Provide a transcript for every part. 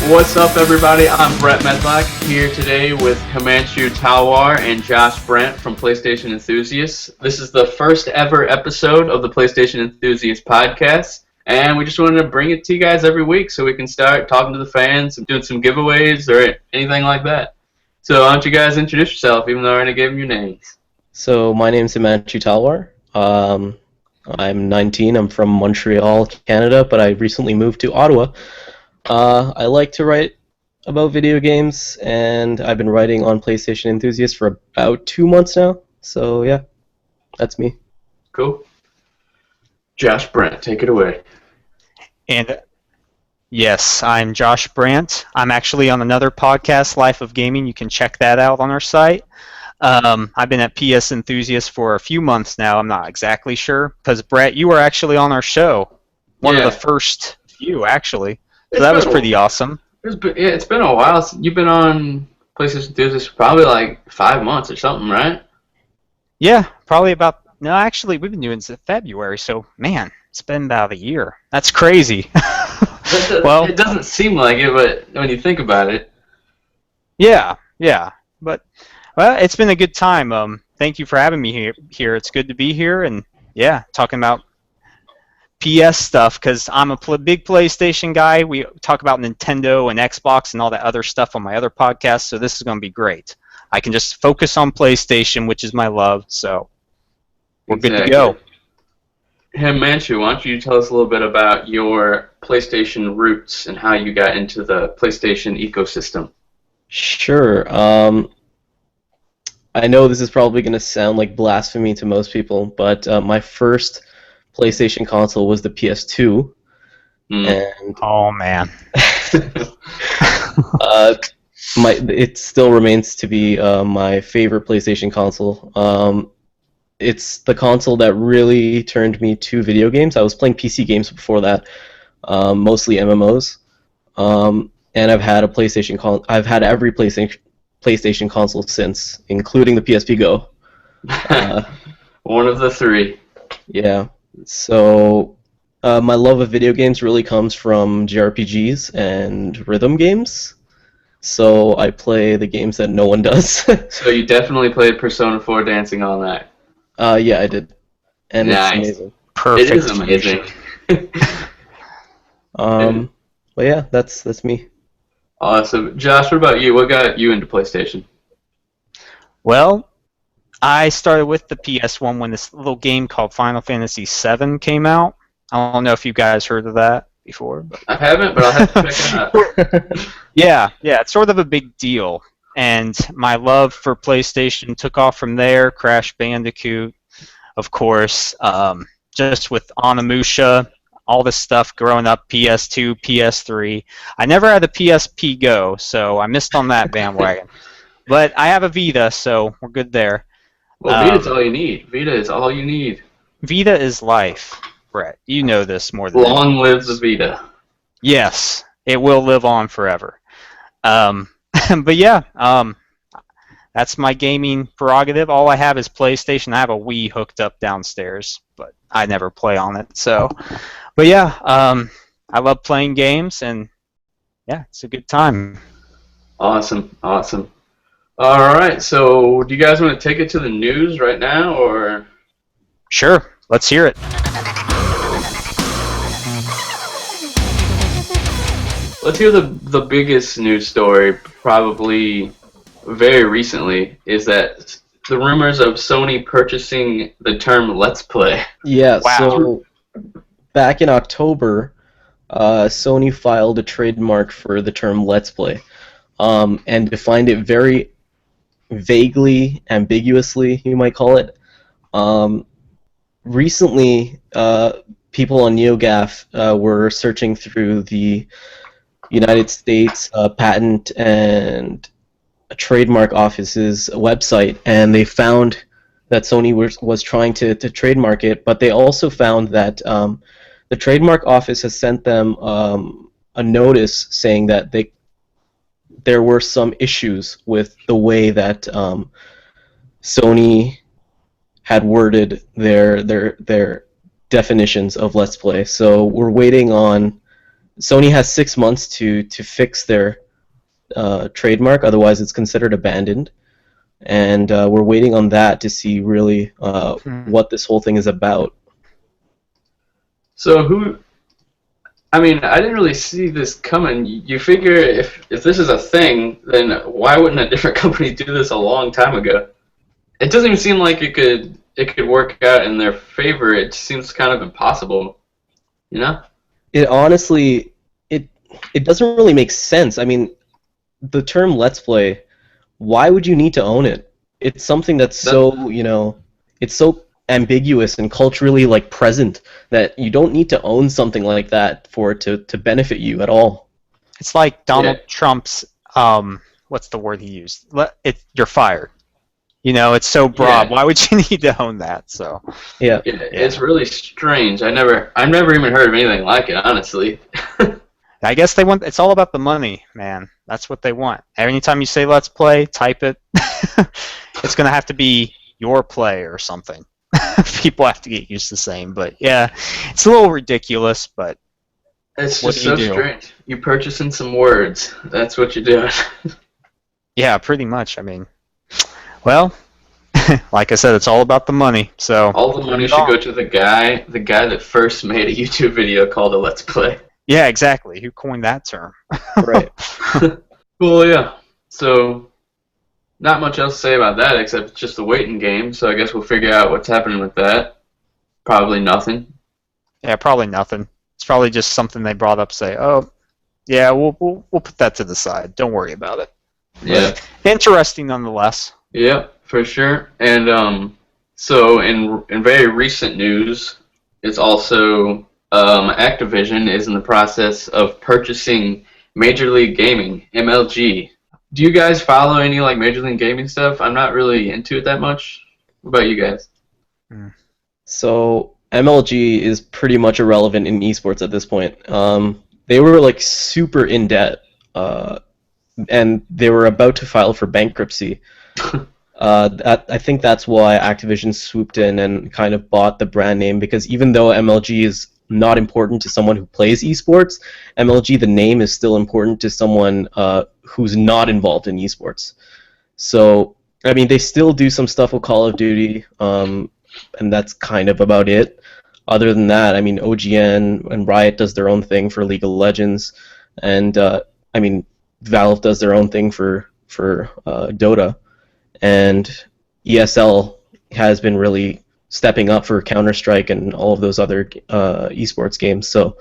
What's up, everybody? I'm Brett Medlock here today with Himanshu Talwar and Josh Brant from PlayStation Enthusiast. This is the first ever episode of the PlayStation Enthusiast Podcast, and we just wanted to bring it to you guys every week so we can start talking to the fans and doing some giveaways or anything like that. So why don't you guys introduce yourself, even though I already gave them your names. So my name's Himanshu Talwar. I'm 19. I'm from Montreal, Canada, but I recently moved to Ottawa. I like to write about video games, and I've been writing on PlayStation Enthusiast for about 2 months now. So yeah, that's me. Cool. Josh Brant, take it away. And yes, I'm Josh Brant. I'm actually on another podcast, Life of Gaming. You can check that out on our site. I've been at PS Enthusiast for a few months now. I'm not exactly sure, because Brett, you were actually on our show. One of the first few, actually. So that was pretty awesome. It's been a while. You've been on PlayStation Enthusiast for probably like 5 months or something, right? Yeah, probably about... No, actually, we've been doing it since February, so, man, it's been about a year. That's crazy. Well, it doesn't seem like it, but when you think about it. Yeah. But, well, it's been a good time. Thank you for having me here. It's good to be here, and, yeah, talking about PS stuff, because I'm a big PlayStation guy. We talk about Nintendo and Xbox and all that other stuff on my other podcast, so this is going to be great. I can just focus on PlayStation, which is my love, so we're good to go. Himanshu, why don't you tell us a little bit about your PlayStation roots and how you got into the PlayStation ecosystem? Sure. I know this is probably going to sound like blasphemy to most people, but my first PlayStation console was the PS2. And oh man. It still remains to be my favorite PlayStation console. It's the console that really turned me to video games. I was playing PC games before that, mostly MMOs. And I've had a PlayStation I've had every PlayStation console since, including the PSP Go. One of the three. Yeah. So my love of video games really comes from JRPGs and rhythm games. So I play the games that no one does. So you definitely played Persona 4 Dancing All Night. Yeah, I did. And nice. It's amazing. Perfect. It is amazing. But yeah, that's me. Awesome. Josh, what about you? What got you into PlayStation? Well, I started with the PS1 when this little game called Final Fantasy VII came out. I don't know if you guys heard of that before. But... I haven't, but I'll have to check it out. Yeah, it's sort of a big deal. And my love for PlayStation took off from there. Crash Bandicoot, of course. Just with Onimusha, all this stuff growing up, PS2, PS3. I never had a PSP Go, so I missed on that bandwagon. But I have a Vita, so we're good there. Well, Vita's all you need. Vita is all you need. Vita is life, Brett. You know this more than Long live the Vita. Yes, it will live on forever. But yeah, that's my gaming prerogative. All I have is PlayStation. I have a Wii hooked up downstairs, but I never play on it. So, but yeah, I love playing games, and yeah, it's a good time. Awesome. All right, so do you guys want to take it to the news right now, or? Sure, let's hear it. Let's hear the biggest news story, probably very recently, is that the rumors of Sony purchasing the term Let's Play. Yeah, wow. So back in October, Sony filed a trademark for the term Let's Play, and defined it very vaguely, ambiguously, you might call it. Recently, people on NeoGAF were searching through the United States Patent and Trademark Office's website, and they found that Sony was trying to trademark it, but they also found that the Trademark Office has sent them a notice saying that there were some issues with the way that Sony had worded their definitions of Let's Play. So we're waiting on Sony has 6 months to fix their trademark, otherwise it's considered abandoned. And we're waiting on that to see really what this whole thing is about. So I mean, I didn't really see this coming. You figure if this is a thing, then why wouldn't a different company do this a long time ago? It doesn't even seem like it could work out in their favor. It seems kind of impossible, you know? It honestly, it doesn't really make sense. I mean, the term "Let's Play," why would you need to own it? It's something that's so, it's so ambiguous and culturally like present that you don't need to own something like that for it to benefit you at all. It's like Donald Trump's what's the word he used? You're fired. It's so broad. Yeah. Why would you need to own that? So Yeah. It's really strange. I've never even heard of anything like it, honestly. I guess it's all about the money, man. That's what they want. Anytime you say "Let's Play," type it. It's gonna have to be your play or something. People have to get used to saying, but yeah, it's a little ridiculous, but It's just so strange. You're purchasing some words. That's what you're doing. Yeah, pretty much. I mean, well, like I said, it's all about the money. So all the money should go to the guy that first made a YouTube video called a Let's Play. Yeah, exactly. Who coined that term? Right. Well, yeah. So, not much else to say about that except it's just a waiting game. So I guess we'll figure out what's happening with that. Probably nothing. Yeah, probably nothing. It's probably just something they brought up. Say, oh, yeah, we'll put that to the side. Don't worry about it. Yeah. But interesting nonetheless. Yep, for sure. And so in very recent news, it's also Activision is in the process of purchasing Major League Gaming, MLG. Do you guys follow any like Major League Gaming stuff? I'm not really into it that much. What about you guys? So MLG is pretty much irrelevant in esports at this point. They were like super in debt, and they were about to file for bankruptcy. I think that's why Activision swooped in and kind of bought the brand name, because even though MLG is not important to someone who plays esports, MLG, the name, is still important to someone who's not involved in esports. So, I mean, they still do some stuff with Call of Duty, and that's kind of about it. Other than that, I mean, OGN and Riot does their own thing for League of Legends, and I mean, Valve does their own thing for Dota, and ESL has been really stepping up for Counter-Strike and all of those other esports games. So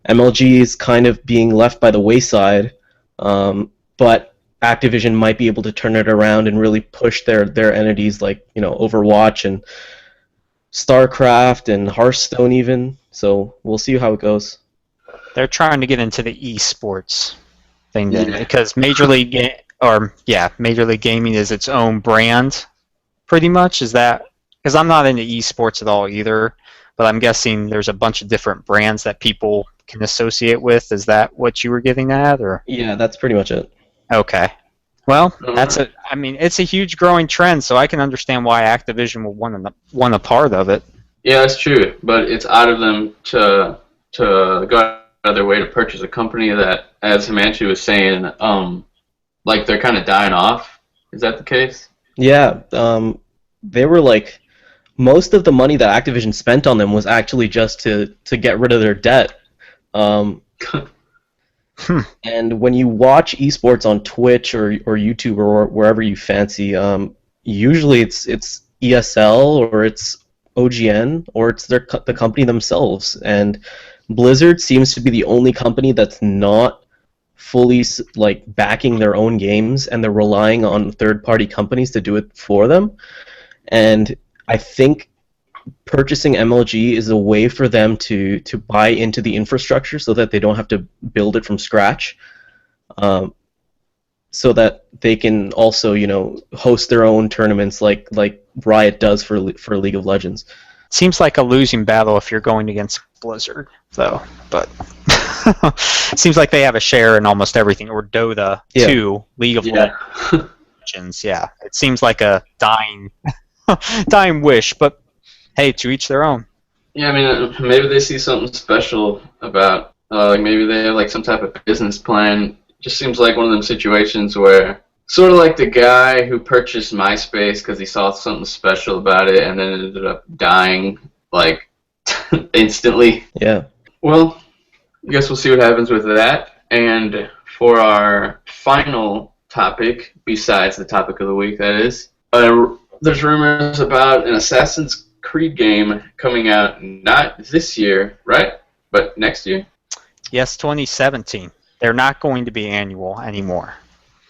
MLG is kind of being left by the wayside, but Activision might be able to turn it around and really push their entities like, Overwatch and StarCraft and Hearthstone even. So we'll see how it goes. They're trying to get into the esports thing then, because Major League Gaming is its own brand, pretty much. Is that because I'm not into esports at all either, but I'm guessing there's a bunch of different brands that people can associate with. Is that what you were getting at, or? Yeah, that's pretty much it. Okay. Well, it's a huge growing trend, so I can understand why Activision will want a part of it. Yeah, that's true, but it's out of them to go out of their way to purchase a company that, as Himanshu was saying, like they're kind of dying off. Is that the case? Yeah, they were like, most of the money that Activision spent on them was actually just to get rid of their debt. And when you watch esports on Twitch or YouTube or wherever you fancy, usually it's ESL or it's OGN or it's the company themselves. And Blizzard seems to be the only company that's not fully like backing their own games, and they're relying on third-party companies to do it for them. And I think purchasing MLG is a way for them to buy into the infrastructure so that they don't have to build it from scratch, so that they can also, host their own tournaments like Riot does for League of Legends. Seems like a losing battle if you're going against Blizzard, though. But it seems like they have a share in almost everything. Or Dota 2, League of Legends. Yeah, it seems like a dying wish, but hey, to each their own. Yeah, I mean, maybe they see something special about Like maybe they have like some type of business plan. Just seems like one of them situations where, sort of like the guy who purchased MySpace because he saw something special about it and then ended up dying like instantly. Yeah. Well, I guess we'll see what happens with that. And for our final topic, besides the topic of the week, that is, there's rumors about an Assassin's Creed game coming out not this year, right? But next year? Yes, 2017. They're not going to be annual anymore.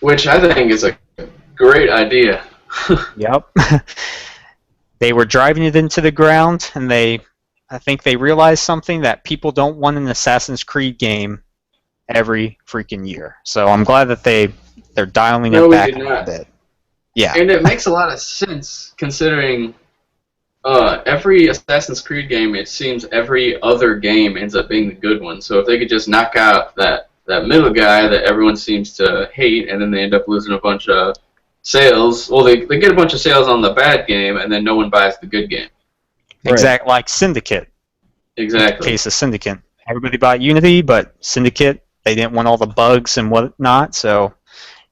Which I think is a great idea. Yep. They were driving it into the ground, and I think they realized something, that people don't want an Assassin's Creed game every freaking year. So I'm glad that they're dialing it back a little bit. Yeah. And it makes a lot of sense considering every Assassin's Creed game, it seems every other game ends up being the good one. So if they could just knock out that middle guy that everyone seems to hate, and then they end up losing a bunch of sales. Well, they get a bunch of sales on the bad game, and then no one buys the good game. Exactly, like Syndicate. Exactly. In the case of Syndicate. Everybody bought Unity, but Syndicate, they didn't want all the bugs and whatnot, so...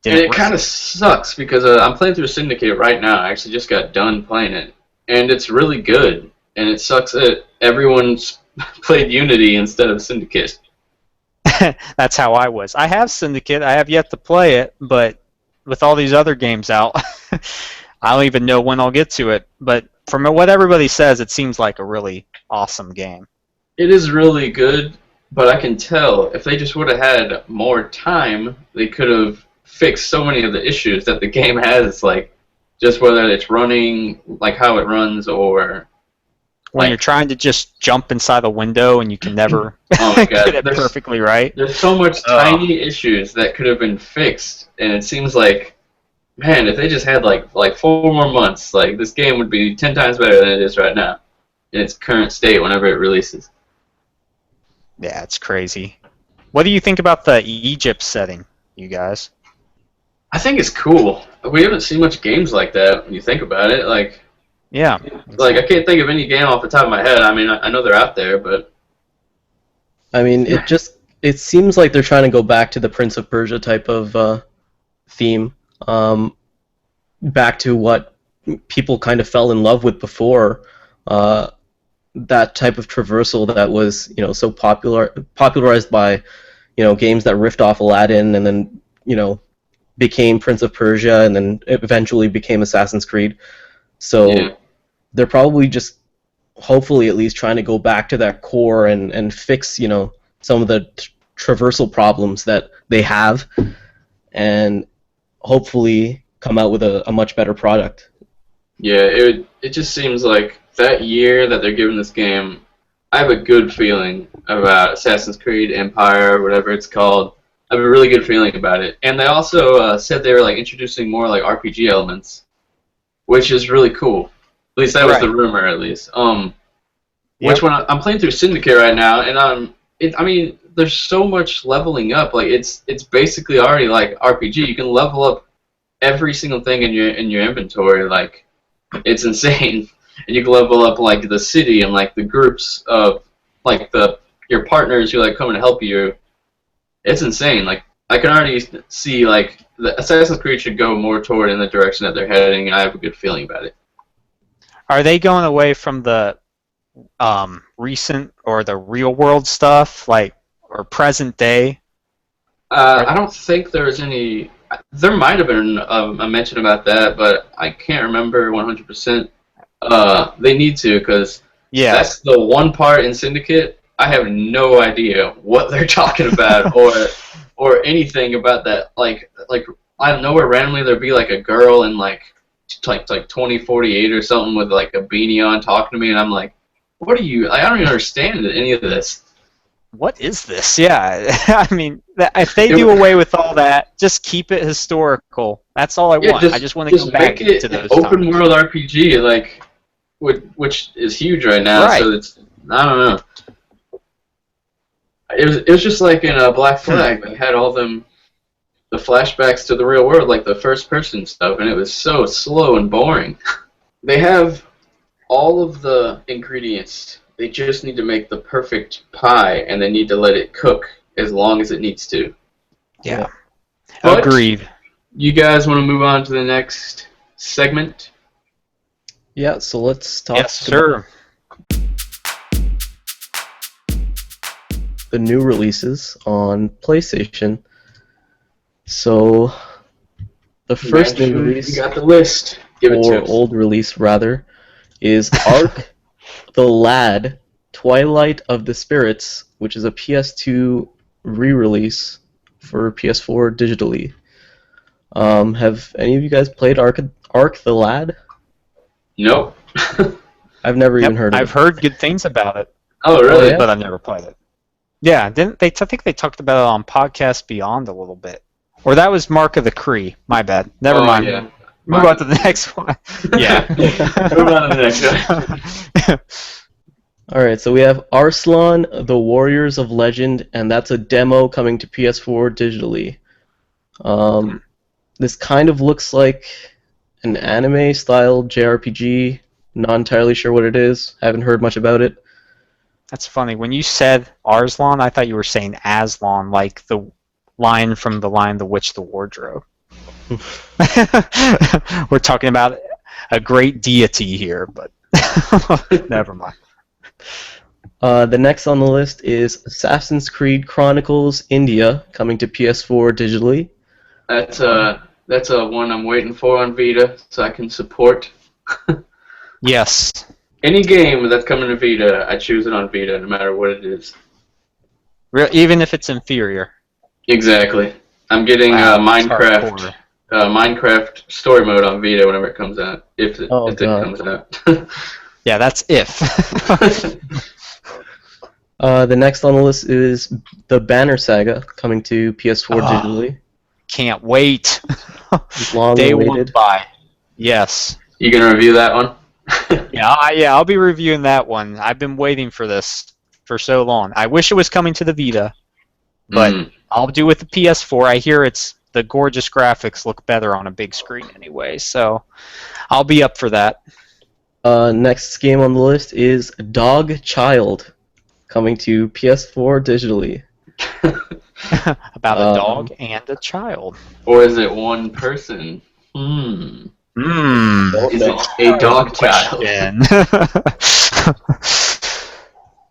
And it kind of sucks, because I'm playing through Syndicate right now. I actually just got done playing it. And it's really good. And it sucks that everyone's played Unity instead of Syndicate. That's how I was. I have Syndicate. I have yet to play it, but with all these other games out, I don't even know when I'll get to it. But from what everybody says, it seems like a really awesome game. It is really good, but I can tell if they just would have had more time, they could have fixed so many of the issues that the game has, like just whether it's running, like how it runs, or when you're trying to just jump inside a window and you can never get it perfectly right. There's so much tiny issues that could have been fixed, and it seems like, man, if they just had like 4 more months, like this game would be 10 times better than it is right now in its current state whenever it releases. Yeah, it's crazy. What do you think about the Egypt setting, you guys? I think it's cool. We haven't seen much games like that when you think about it. Like, yeah. Like, I can't think of any game off the top of my head. I mean, I know they're out there, but... I mean, it seems like they're trying to go back to the Prince of Persia type of theme. Back to what people kind of fell in love with before. That type of traversal that was, so popularized by, games that riffed off Aladdin and then, became Prince of Persia and then eventually became Assassin's Creed. So they're probably just, hopefully at least, trying to go back to that core and fix, some of the traversal problems that they have, and hopefully come out with a much better product. Yeah, it just seems like that year that they're giving this game, I have a good feeling about Assassin's Creed Empire, or whatever it's called. I have a really good feeling about it. And they also said they were introducing more RPG elements, which is really cool. At least that was the rumor, at least. Which when I'm playing through Syndicate right now, and I mean, there's so much leveling up. Like it's basically already like RPG. You can level up every single thing in your inventory. Like, it's insane. And you can level up the city and the groups of your partners who come and help you. It's insane. I can already see the Assassin's Creed should go more toward in the direction that they're heading, and I have a good feeling about it. Are they going away from the recent or the real world stuff, or present day? I don't think there's any. There might have been a mention about that, but I can't remember 100%. They need to, because that's the one part in Syndicate I have no idea what they're talking about or anything about that. Like out of nowhere, randomly there'd be a girl in 2048 or something with a beanie on talking to me, and I'm like, what are you? I don't even understand any of this. What is this? Yeah, I mean, if they do away with all that, just keep it historical. That's all I want. I just want to go back to those open world RPG, which is huge right now. Right. So it's, I don't know. It was just like in Black Flag. They had all the flashbacks to the real world, the first person stuff, and it was so slow and boring. They have all of the ingredients they just need to make the perfect pie, and they need to let it cook as long as it needs to. Yeah. But Agreed. You guys want to move on to the next segment? Yeah, so let's talk Yes, sir. the new releases on PlayStation. So, the first new release, You got the list. Give it to or us. old release rather, is Ark the Lad Twilight of the Spirits, which is a PS2 re-release for PS4 digitally. Have any of you guys played Ark the Lad? Nope. I've never Yep, even heard of I've it. heard good things about it, Oh, really? yeah? but I've never played it. Yeah, didn't they? I think they talked about it on Podcast Beyond a little bit. Or that was Mark of the Cree. My bad. Never Oh, mind. yeah. Move on to the next one. Yeah. Move on to the next one. Alright, so we have Arslan, The Warriors of Legend, and that's a demo coming to PS4 digitally. This kind of looks like an anime-style JRPG. Not entirely sure what it is. Haven't heard much about it. That's funny. When you said Arslan, I thought you were saying Aslan, like the lion from The Lion, the Witch, the Wardrobe. We're talking about a great deity here, but never mind. The next on the list is Assassin's Creed Chronicles India, coming to PS4 digitally. That's a one I'm waiting for on Vita, so I can support. Yes. Any game that's coming to Vita, I choose it on Vita, no matter what it is. Even if it's inferior. Exactly. I'm getting Wow, that's Minecraft hardcore. Minecraft story mode on Vita whenever it comes out, if it God. comes out. Yeah, that's if. The next on the list is the Banner Saga, coming to PS4 digitally. Can't wait. It's long Day one awaited. buy. Yes. You gonna review that one? Yeah, I'll be reviewing that one. I've been waiting for this for so long. I wish it was coming to the Vita, but I'll do with the PS4. I hear the gorgeous graphics look better on a big screen anyway, so I'll be up for that. Next game on the list is Dog Child, coming to PS4 digitally. About a dog and a child. Or is it one person? Is it a dog child?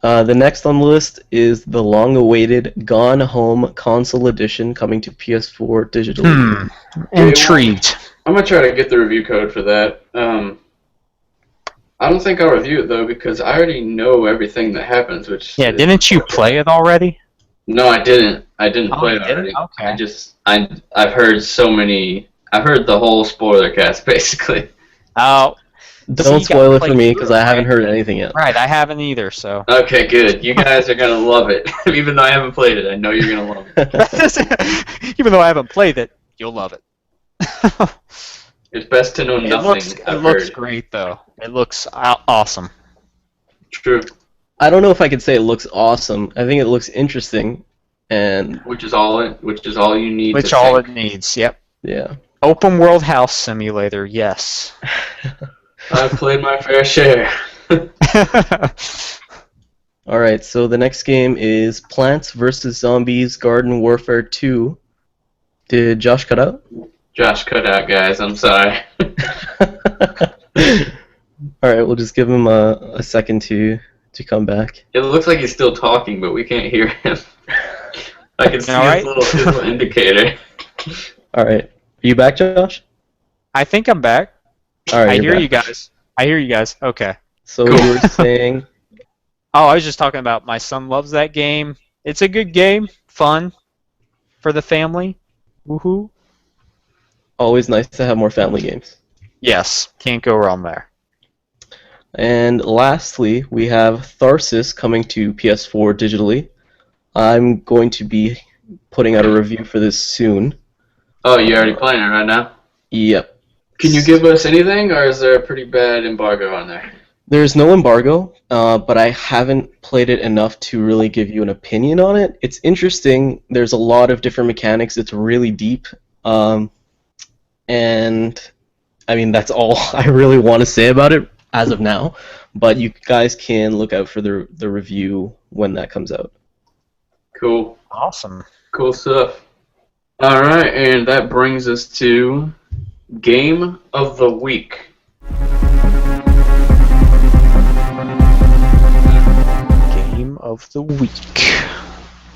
The next on the list is the long-awaited Gone Home Console Edition, coming to PS4 digitally. Intrigued. I'm gonna try to get the review code for that. I don't think I'll review it though because I already know everything that happens. Yeah, didn't you play it already? No, I didn't. I didn't play it you already. didn't? Okay. I've heard so many. I've heard the whole spoiler cast basically. Oh. Don't spoil it for me because I haven't heard anything yet. Right, I haven't either, so. Okay, good. You guys are gonna love it. Even though I haven't played it, I know you're gonna love it. Even though I haven't played it, you'll love it. It's best to know nothing. It looks great, though. It looks awesome. True. I don't know if I could say it looks awesome. I think it looks interesting, and Which is all you need. Which to all think. it needs, yep. yeah. Open world house simulator, yes. I've played my fair share. Alright, so the next game is Plants vs. Zombies Garden Warfare 2. Did Josh cut out? Josh, cut out, guys. I'm sorry. Alright, we'll just give him a second to come back. It looks like he's still talking, but we can't hear him. I can see Alright. his little indicator. Alright. Are you back, Josh? I think I'm back. Alright, I you're hear back. you guys. I hear you guys. Okay. So Cool. you were saying... Oh, I was just talking about my son loves that game. It's a good game. Fun. For the family. Woohoo. Always nice to have more family games. Yes. Can't go wrong there. And lastly, we have Tharsis coming to PS4 digitally. I'm going to be putting out a review for this soon. Oh, you're already playing it right now? Yep. Can you give us anything, or is there a pretty bad embargo on there? There's no embargo, but I haven't played it enough to really give you an opinion on it. It's interesting. There's a lot of different mechanics. It's really deep. And, I mean, that's all I really want to say about it. as of now, but you guys can look out for the review when that comes out. Cool. Awesome. Cool stuff. All right, and that brings us to Game of the Week. Game of the week.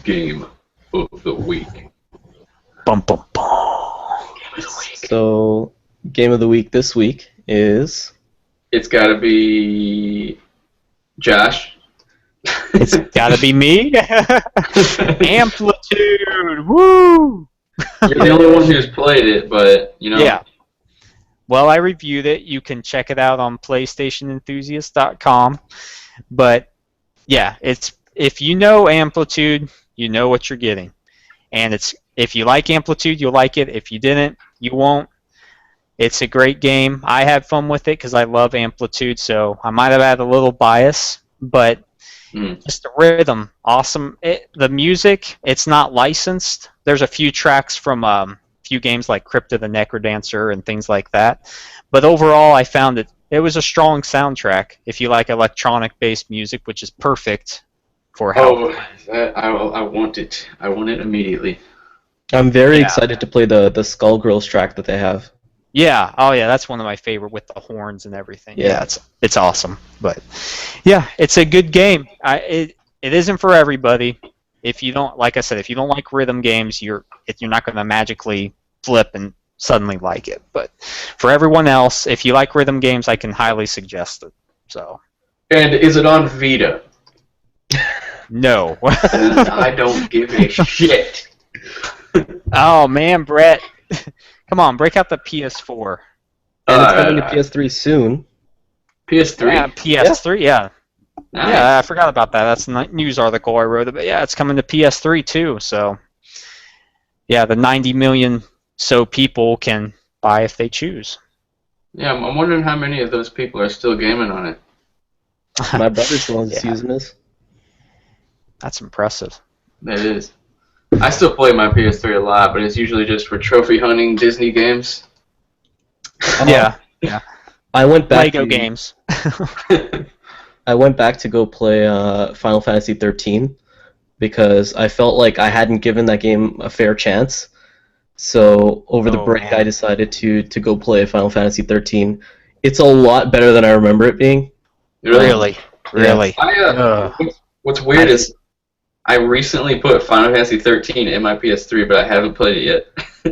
Game of the Week. Bum bum bum. So, game of the week this week is... It's got to be Josh. It's gotta be me. Amplitude. Woo! You're the only one who's played it, but, you know. Yeah. Well, I reviewed it. You can check it out on PlayStationenthusiast.com. But yeah, if you know Amplitude, you know what you're getting. And if you like Amplitude, you'll like it. If you didn't, you won't. It's a great game. I had fun with it because I love Amplitude, so I might have had a little bias, but just the rhythm, awesome. The music, it's not licensed. There's a few tracks from a few games like Crypto the Necrodancer and things like that. But overall, I found it was a strong soundtrack if you like electronic-based music, which is perfect for how... I want it. I want it immediately. I'm very excited to play the Skullgirls track that they have. Yeah, oh yeah, that's one of my favorite with the horns and everything. Yeah, it's awesome. But yeah, it's a good game. It isn't for everybody. If you don't, like I said, if you don't like rhythm games, you're not going to magically flip and suddenly like it. But for everyone else, if you like rhythm games, I can highly suggest it. So. And is it on Vita? No. I don't give a shit. Oh man, Brett. Come on, break out the PS4. And it's coming to PS3 soon. PS3? Yeah, PS3, yeah. Nice. Yeah, I forgot about that. That's a news article I wrote. But yeah, it's coming to PS3 too. So, yeah, the 90 million so people can buy if they choose. Yeah, I'm wondering how many of those people are still gaming on it. My brother's the one that's using this. That's impressive. It is. I still play my PS3 a lot, but it's usually just for trophy hunting Disney games. Yeah. I went back Lego games. I went back to go play Final Fantasy 13 because I felt like I hadn't given that game a fair chance. So over the break, I decided to go play Final Fantasy 13. It's a lot better than I remember it being. Really? What's weird is I recently put Final Fantasy 13 in my PS3, but I haven't played it yet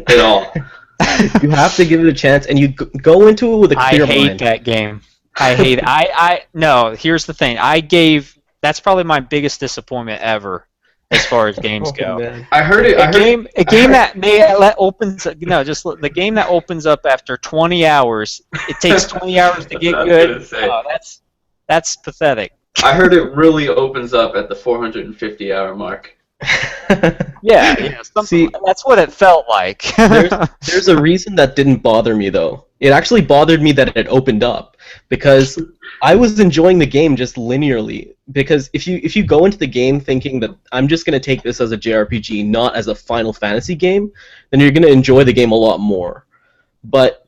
at all. You have to give it a chance, and you go into it with a clear mind. I hate that game. I hate it. No, here's the thing. That's probably my biggest disappointment ever as far as games go. Man. I heard it. The game that opens up after 20 hours. It takes 20 hours to get good. Oh, that's pathetic. I heard it really opens up at the 450-hour mark. That's what it felt like. there's a reason that didn't bother me, though. It actually bothered me that it opened up, because I was enjoying the game just linearly. Because if you go into the game thinking that I'm just going to take this as a JRPG, not as a Final Fantasy game, then you're going to enjoy the game a lot more. But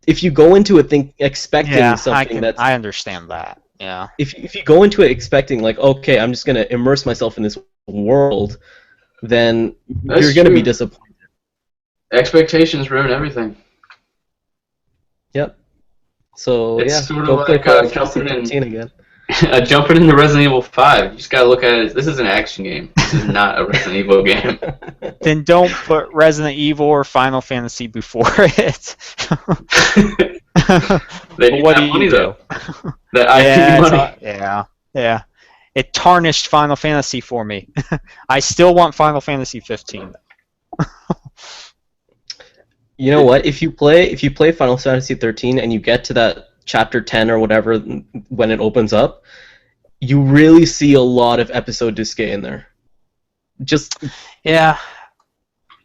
if you go into it expecting something that's... I understand that. Yeah. If you go into it expecting, like, okay, I'm just going to immerse myself in this world, then you're going to be disappointed. Expectations ruin everything. Yep. So, it's sort go of play like Final Fantasy 13 again. Jumping into Resident Evil 5. You just got to look at it. This is an action game. This is not a Resident Evil game. Then don't put Resident Evil or Final Fantasy before it. They need that money, though. That IP money. Yeah. It tarnished Final Fantasy for me. I still want Final Fantasy 15. You know what? If you play Final Fantasy 13 and you get to that chapter 10 or whatever when it opens up, you really see a lot of episode disque in there.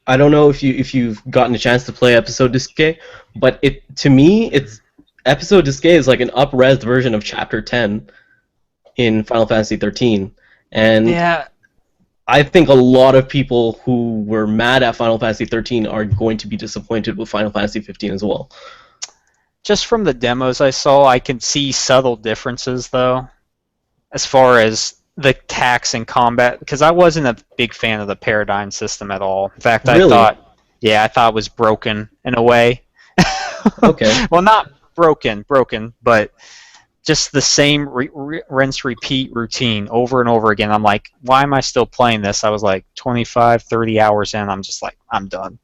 I don't know if you've gotten a chance to play episode disque, but to me it's episode disque is like an up-res version of chapter 10 in Final Fantasy 13, and I think a lot of people who were mad at Final Fantasy 13 are going to be disappointed with Final Fantasy 15 as well. just from the demos I saw, I can see subtle differences though, as far as the attacks and combat. Because I wasn't a big fan of the paradigm system at all. In fact, Really? I thought it was broken in a way. Okay. Well, not broken, but just the same rinse repeat routine over and over again. I'm like, why am I still playing this? I was like 25, 30 hours in. I'm just like, I'm done.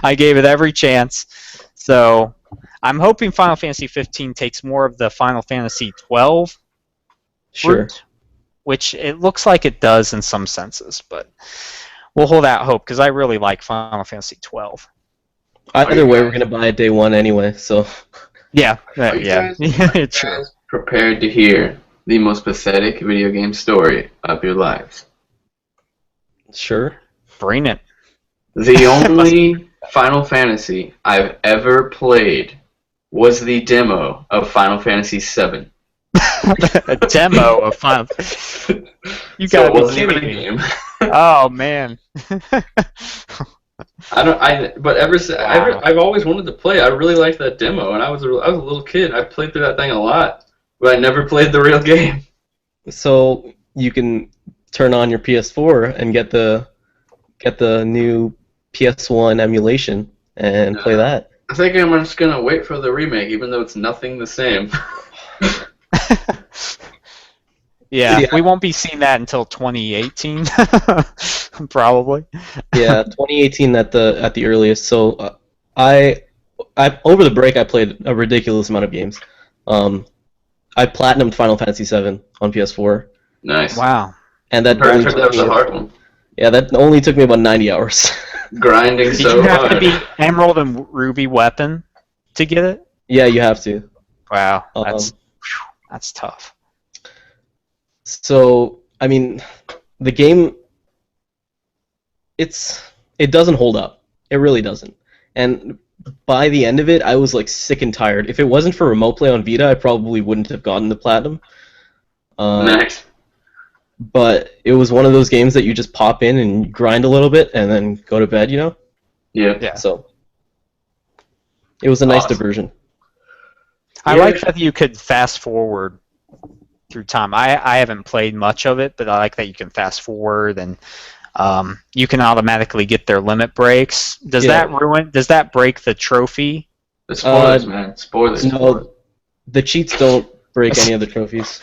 I gave it every chance. So I'm hoping Final Fantasy 15 takes more of the Final Fantasy 12 Sure. route, which it looks like it does in some senses, but we'll hold out hope because I really like Final Fantasy 12. Either way, we're gonna buy it day one anyway. So. Yeah, Are you yeah, guys true. prepared to hear the most pathetic video game story of your lives? Sure. Bring it. The only Final Fantasy I've ever played was the demo of Final Fantasy VII. A demo of Final. You So gotta it be wasn't even a kidding me. game. Oh man. But I've always wanted to play. I really liked that demo, and I was a little kid. I played through that thing a lot, but I never played the real game. So you can turn on your PS4 and get the new PS1 emulation and play that. I think I'm just gonna wait for the remake, even though it's nothing the same. Yeah, we won't be seeing that until 2018, probably. Yeah, 2018 at the earliest. So I over the break I played a ridiculous amount of games. I platinumed Final Fantasy VII on PS4. Nice. Wow. And that That was a hard one. Yeah, that only took me about 90 hours. Grinding Did so you have hard. to be Emerald and Ruby weapon to get it? Yeah, you have to. Wow, that's tough. So, I mean, the game, it doesn't hold up. It really doesn't. And by the end of it, I was like sick and tired. If it wasn't for remote play on Vita, I probably wouldn't have gotten the platinum. Nice. But it was one of those games that you just pop in and grind a little bit and then go to bed, you know? Yeah. So, it was a nice Awesome. diversion. I like that you could fast forward through time. I haven't played much of it, but I like that you can fast forward and you can automatically get their limit breaks. Does that break the trophy? The spoilers, man. Spoilers. No, the cheats don't break any of the trophies.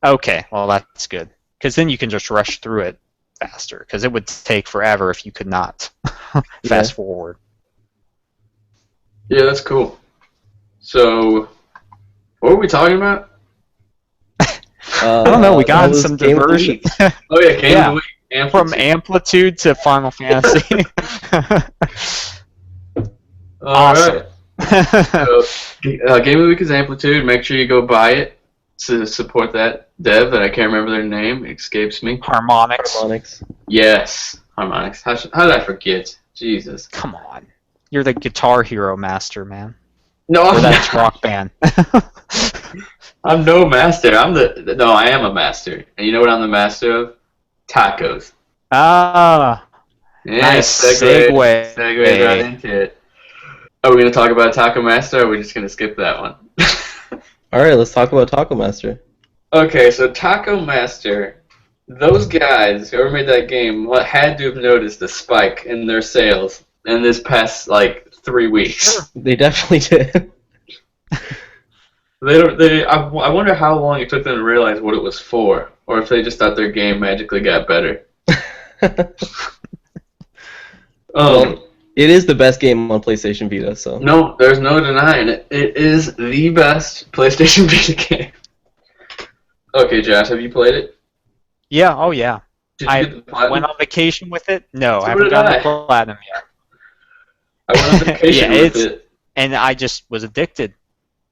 Okay, well that's good. Because then you can just rush through it faster. Because it would take forever if you could not fast forward. Yeah, that's cool. So, what were we talking about? I don't know, we got that some was Game of the diversion. Week. Oh yeah, Game Yeah. of the Week. Amplitude. From Amplitude to Final Fantasy. Awesome. So, Game of the Week is Amplitude. Make sure you go buy it to support that dev that I can't remember their name. It escapes me. Harmonix. Yes, Harmonix. How did I forget? Jesus. Come on. You're the Guitar Hero master, man. No, Or I'm that not. rock band. I'm no master. I am a master. And you know what I'm the master of? Tacos. Ah. Yeah, Nice segue segue. right into it. Are we going to talk about Taco Master, or are we just going to skip that one? Alright, let's talk about Taco Master. Okay, so Taco Master, those guys, whoever made that game, had to have noticed a spike in their sales in this past, 3 weeks. They definitely did. I wonder how long it took them to realize what it was for, or if they just thought their game magically got better. Well, it is the best game on PlayStation Vita, so. No, there's no denying it. It is the best PlayStation Vita game. Okay, Josh, have you played it? Yeah, oh yeah. Did you I get the platinum? went on vacation with it. No, So I haven't did gotten I. the platinum yet. I went on vacation Yeah, with it. And I just was addicted.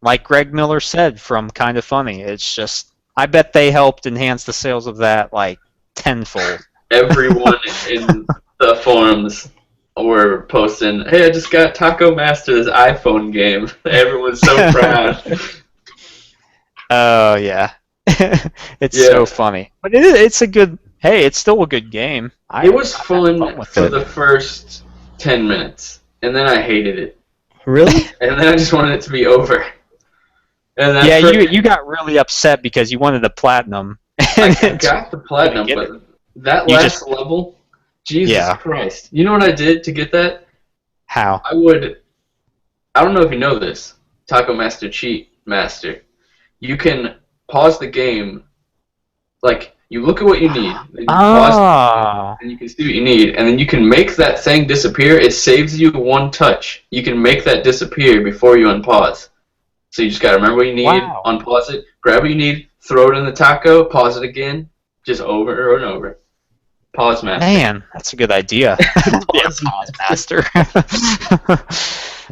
Like Greg Miller said from Kinda Funny, it's just, I bet they helped enhance the sales of that tenfold. Everyone in the forums were posting, "Hey, I just got Taco Master's iPhone game." Everyone's so proud. Oh yeah. It's Yeah. so funny. But it's a good, hey, it's still a good game. It was I had fun with for it. the first 10 minutes, and then I hated it. Really? And then I just wanted it to be over. And Yeah, you got really upset because you wanted the platinum. I got the platinum, but that last level, Jesus Christ. You know what I did to get that? How? I don't know if you know this, Taco Master Cheat Master. You can pause the game, like, you look at what you need, then you pause and you can see what you need, and then you can make that thing disappear. It saves you one touch. You can make that disappear before you unpause. So you just gotta remember what you need, unpause it, grab what you need, throw it in the taco, pause it again, just over and over. Pause master. Man, that's a good idea. Pause master.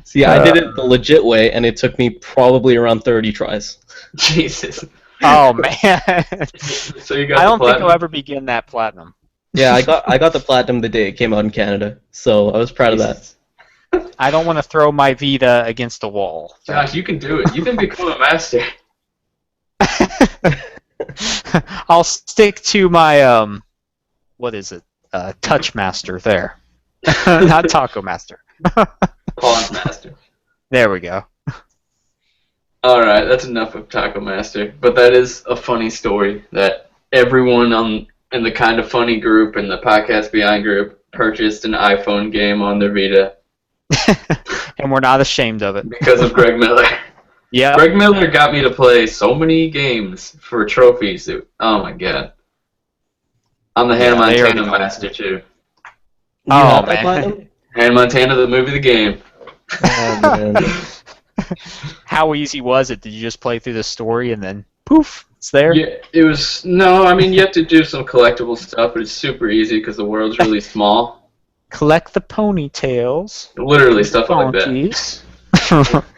See, I did it the legit way, and it took me probably around 30 tries. Jesus. Oh man. So you got I don't think I'll ever begin that platinum. Yeah, I got the platinum the day it came out in Canada, so I was proud of that. I don't want to throw my Vita against a wall. Josh, you can do it. You can become a master. I'll stick to my what is it? Touch Master there. Not Taco Master. Pause Master. There we go. Alright, that's enough of Taco Master. But that is a funny story that everyone in the Kind of Funny group and the Podcast Beyond group purchased an iPhone game on their Vita. And we're not ashamed of it. Because of Greg Miller. Yeah. Greg Miller got me to play so many games for trophies. Oh my god. I'm the Hannah Montana master too. Oh man. Hannah Montana, the movie, the game. Oh, man. How easy was it? Did you just play through the story and then poof, it's there? Yeah, it was. No, I mean you have to do some collectible stuff, but it's super easy because the world's really small. Collect the ponytails. Literally stuff like that.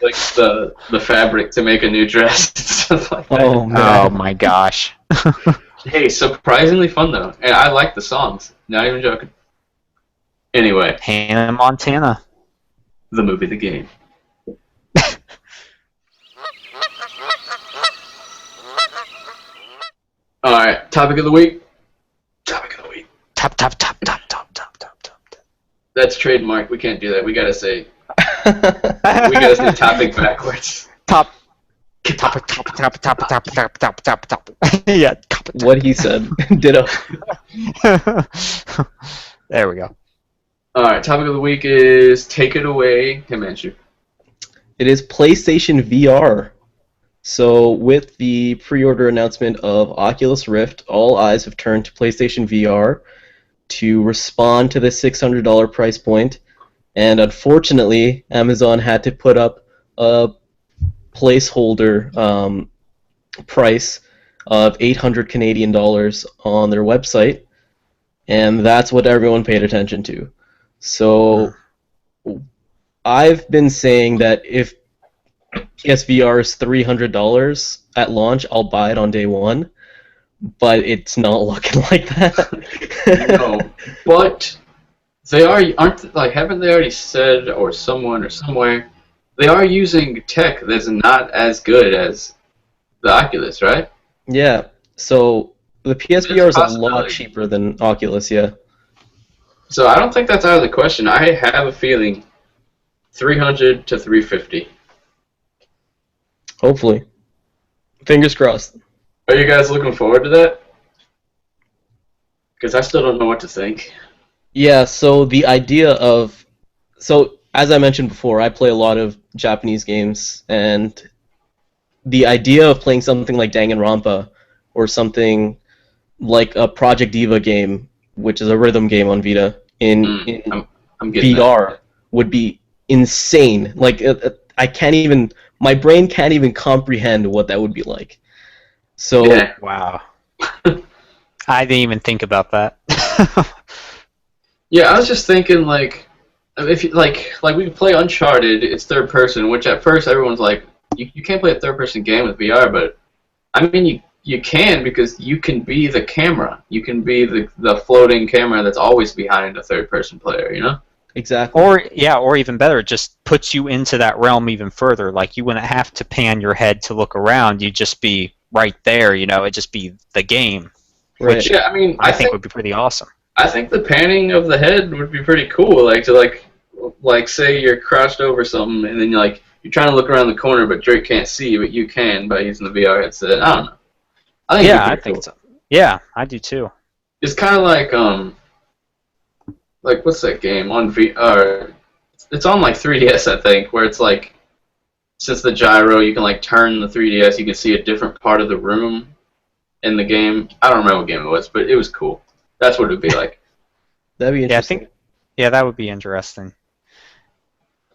Like the fabric to make a new dress and stuff like that. Oh man. Oh my gosh. Hey, surprisingly fun though, and I like the songs. Not even joking. Anyway, Hannah Montana. The movie, the game. All right, topic of the week. Topic of the week. Top. That's trademark. We can't do that. We gotta say. We gotta say topic backwards. Top. Yeah. What he said. Ditto. There we go. All right, topic of the week is take it away, Himanshu. It is PlayStation VR. So with the pre-order announcement of Oculus Rift, all eyes have turned to PlayStation VR to respond to the $600 price point. And unfortunately, Amazon had to put up a placeholder price of 800 Canadian dollars on their website. And that's what everyone paid attention to. So I've been saying that if PSVR is $300 at launch, I'll buy it on day one, but it's not looking like that. No, but haven't they already said, or someone or somewhere, they are using tech that's not as good as the Oculus, right? Yeah, so the PSVR is a lot cheaper than Oculus, yeah. So I don't think that's out of the question. I have a feeling $300 to $350. Hopefully. Fingers crossed. Are you guys looking forward to that? Because I still don't know what to think. Yeah, so the idea of... So, as I mentioned before, I play a lot of Japanese games, and the idea of playing something like Danganronpa or something like a Project Diva game, which is a rhythm game on Vita, in I'm getting VR that. would be insane. Like, I can't even... My brain can't even comprehend what that would be like. So... Yeah. Wow. I didn't even think about that. Yeah, I was just thinking, like, if you, like we could play Uncharted, it's third person, which at first everyone's like, you can't play a third person game with VR, but I mean you can, because you can be the camera. You can be the floating camera that's always behind a third person player, you know? Exactly. Or even better, it just puts you into that realm even further. Like, you wouldn't have to pan your head to look around. You'd just be right there, you know? It'd just be the game. Right. Yeah, I mean, I think would be pretty awesome. I think the panning of the head would be pretty cool, like to like say you're crouched over something, and then you're trying to look around the corner, but Drake can't see, but you can by using the VR headset. I don't know. I think Yeah, I think so. Yeah, I do too. It's kind of like what's that game on VR? It's on like 3DS, I think, where it's like since the gyro, you can like turn the 3DS, you can see a different part of the room in the game. I don't remember what game it was, but it was cool. That's what it would be like. That'd be Yeah, I interesting. think. Yeah, that would be interesting.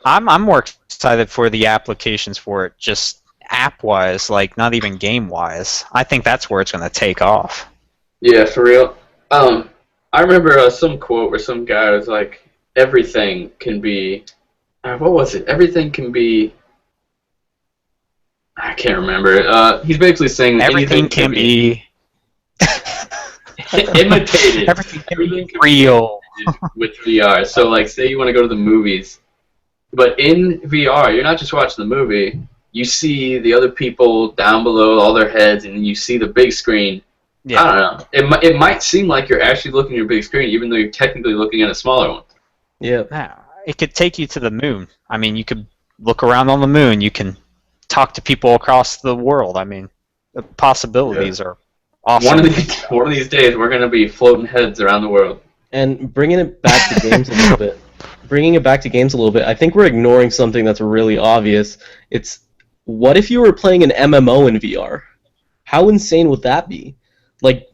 I'm more excited for the applications for it, just app-wise, like not even game-wise. I think that's where it's going to take off. Yeah, for real. I remember some quote where some guy was like, "Everything can be." What was it? Everything can be. I can't remember. He's basically saying that Everything can be imitated. everything can be real. With VR. So, like, say you want to go to the movies, but in VR, you're not just watching the movie. You see the other people down below, all their heads, and you see the big screen. Yeah. I don't know. It might seem like you're actually looking at your big screen, even though you're technically looking at a smaller one. Yeah. Yeah, it could take you to the moon. I mean, you could look around on the moon. You can talk to people across the world. I mean, the possibilities are awesome. One of these days, we're gonna be floating heads around the world. And bringing it back to games a little bit. I think we're ignoring something that's really obvious. It's what if you were playing an MMO in VR? How insane would that be? Like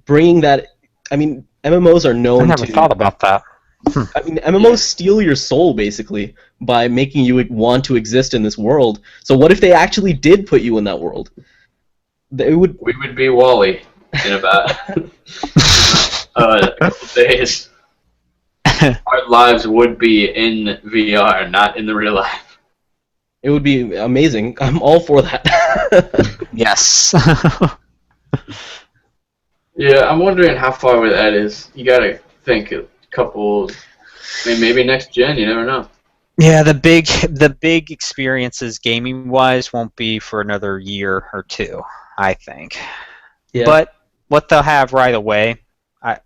bringing that. I mean, MMOs are known I never thought about that. I mean, MMOs steal your soul basically by making you want to exist in this world. So what if they actually did put you in that world? We would be Wally in about a couple days. Our lives would be in VR, not in the real life. It would be amazing. I'm all for that. Yes. Yeah, I'm wondering how far away that is. You gotta think a couple, maybe next gen. You never know. Yeah, the big experiences gaming wise won't be for another year or two, I think. Yeah. But what they'll have right away,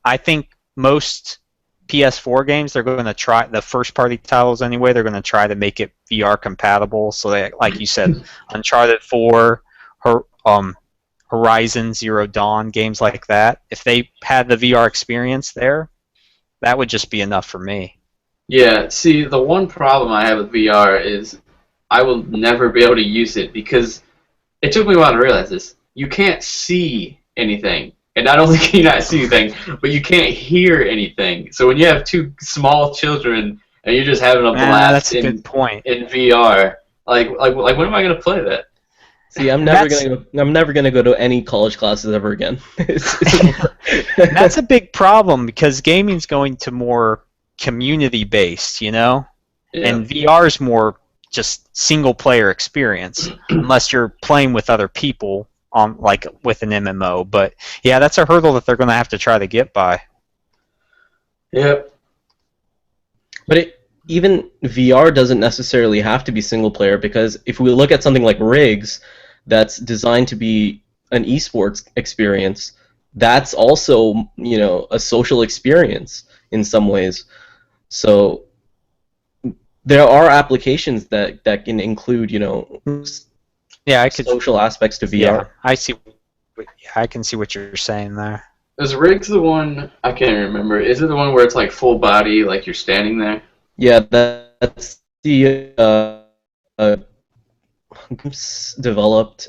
I think most PS4 games, they're going to try, the first party titles anyway, they're going to try to make it VR compatible. So they, like you said, Uncharted 4, Horizon Zero Dawn, games like that, if they had the VR experience there, that would just be enough for me. Yeah, see, the one problem I have with VR is I will never be able to use it because it took me a while to realize this. You can't see anything. And not only can you not see anything, but you can't hear anything. So when you have two small children and you're just having a blast that's a good point. in VR, like when am I going to play that? See, I'm never gonna go to any college classes ever again. That's a big problem because gaming's going to more community based, you know, and VR is more just single player experience unless you're playing with other people on like with an MMO. But yeah, that's a hurdle that they're going to have to try to get by. Yep. But even VR doesn't necessarily have to be single player because if we look at something like Rigs, that's designed to be an esports experience, that's also, you know, a social experience in some ways. So there are applications that can include, you know, social aspects to VR. Yeah, I see. I can see what you're saying there. Is Riggs the one? I can't remember. Is it the one where it's like full body, like you're standing there? Yeah, that's the developed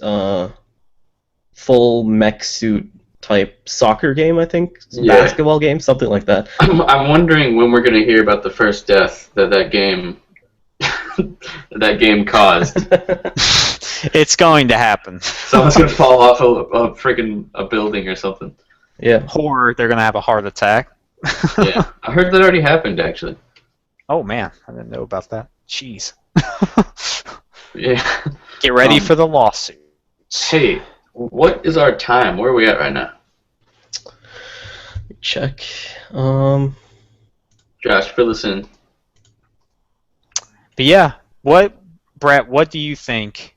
full mech suit type soccer game, I think. Basketball game, something like that. I'm wondering when we're gonna hear about the first death that game caused. It's going to happen. Someone's gonna fall off a freaking building or something. Yeah. Or they're gonna have a heart attack. Yeah, I heard that already happened actually. Oh man, I didn't know about that. Jeez. Yeah. Get ready for the lawsuits. Hey, what is our time? Where are we at right now? Check. Josh, fill us in. But yeah, Brett, what do you think?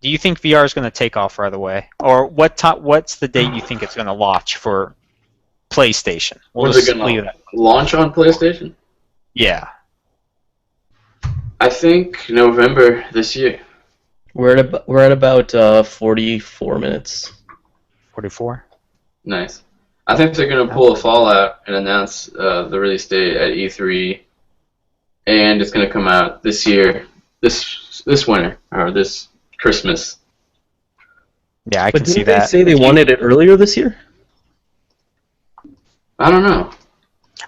Do you think VR is going to take off right away? Or what's the date you think it's going to launch for PlayStation? Was it going to launch on PlayStation? Yeah. I think November this year. We're at about 44 minutes. 44. Nice. I think they're gonna pull a Fallout and announce the release date at E3, and it's gonna come out this year, this winter or this Christmas. Yeah, I can see But didn't that. they say they wanted it earlier this year? I don't know.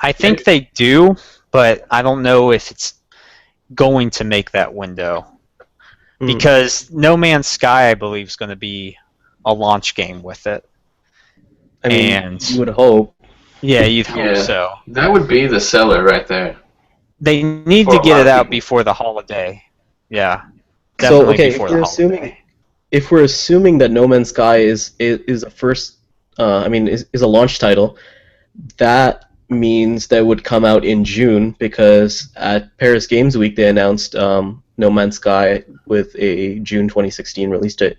I think they do, but I don't know if it's going to make that window. Because No Man's Sky, I believe, is going to be a launch game with it. I mean, And you would hope. yeah, you'd hope so. That would be the seller right there. They need For to a get lot it of out people. before the holiday. Yeah, So definitely okay, before the holiday. if we're assuming that No Man's Sky is a first, is a launch title, that means that would come out in June because at Paris Games Week they announced No Man's Sky with a June 2016 release date.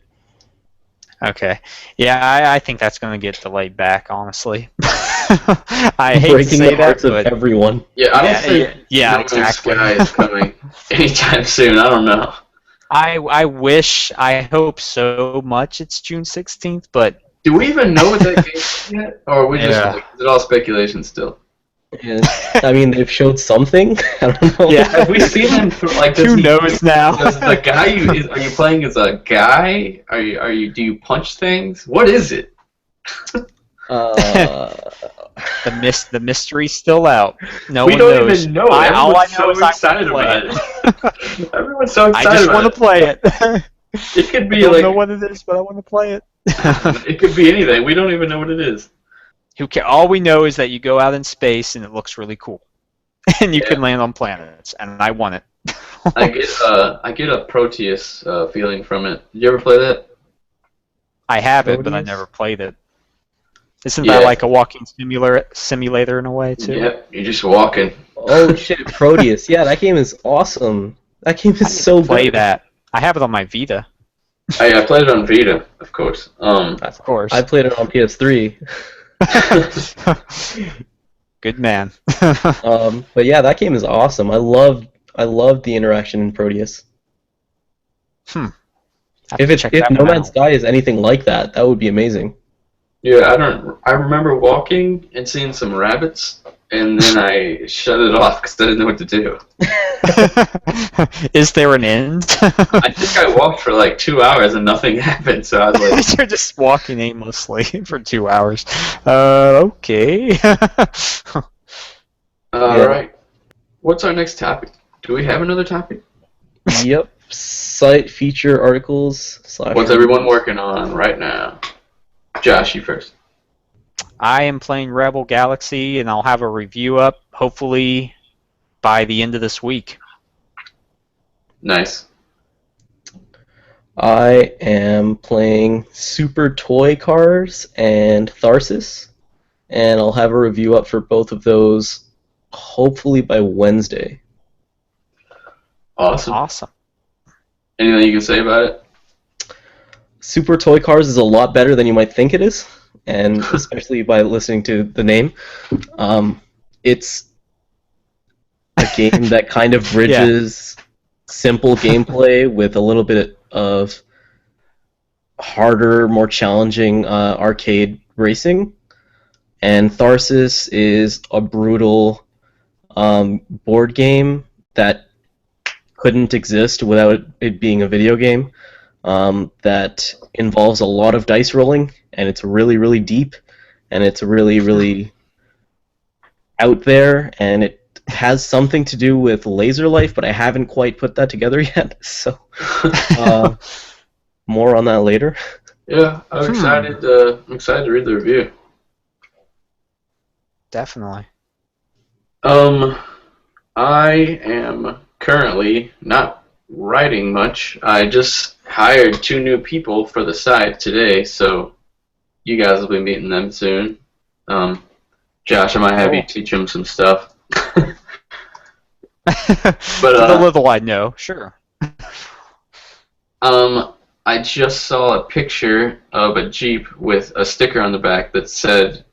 Okay. Yeah, I think that's going to get delayed back, honestly. I hate to Breaking say the that, hearts of but everyone. Yeah, I don't think No exactly. Man's Sky is coming anytime soon. I don't know. I hope so much it's June 16th, but Do we even know what that game is yet, or are we just Yeah. is it all speculation still? And, I mean, they've showed something. I don't know. Yeah. Have we seen him like? who knows now? Does the guy are you playing as a guy? Are you do you punch things? What is it? The mystery's still out. No We one don't knows. even know. All I Everyone's know is so I excited wanna about play it. Everyone's so I excited just about want to play it. It could I be don't like know what it is, but I want to play it. it could be anything. We don't even know what it is. Who care? All we know is that you go out in space and it looks really cool, and you can land on planets, and I want it. I get a Proteus feeling from it. Did you ever play that? I have it, but I Proteus? never played it. Isn't Yeah. that like a walking simulator in a way too? Yep, you're just walking. Oh shit, Proteus. Yeah, that game is awesome. That game I is need so to play good. that. I have it on my Vita, I played it on Vita, of course. of course. I played it on PS3. Good man. But yeah, that game is awesome. I love the interaction in Proteus. Have If to check that No one Man's out. Sky is anything like that, that would be amazing. Yeah, I remember walking and seeing some rabbits, and then I shut it off because I didn't know what to do. Is there an end? I think I walked for like 2 hours and nothing happened, so I was like, You're just walking aimlessly for 2 hours. Okay. alright. What's our next topic? Do we have another topic? Yep. Site feature articles / What's everyone working on right now? Josh, you first. I am playing Rebel Galaxy, and I'll have a review up hopefully by the end of this week. Nice. I am playing Super Toy Cars and Tharsis, and I'll have a review up for both of those hopefully by Wednesday. Awesome. Awesome. Anything you can say about it? Super Toy Cars is a lot better than you might think it is, and especially by listening to the name. It's a game that kind of bridges simple gameplay with a little bit of harder, more challenging arcade racing. And Tharsis is a brutal board game that couldn't exist without it being a video game. That involves a lot of dice rolling, and it's really, really deep, and it's really, really out there, and it has something to do with laser life, but I haven't quite put that together yet, so more on that later. Yeah, I'm excited. I'm excited to read the review. Definitely. I am currently not writing much. I just hired 2 new people for the site today, so you guys will be meeting them soon. Josh, I might have you teach them some stuff. For the little I know, sure. I just saw a picture of a Jeep with a sticker on the back that said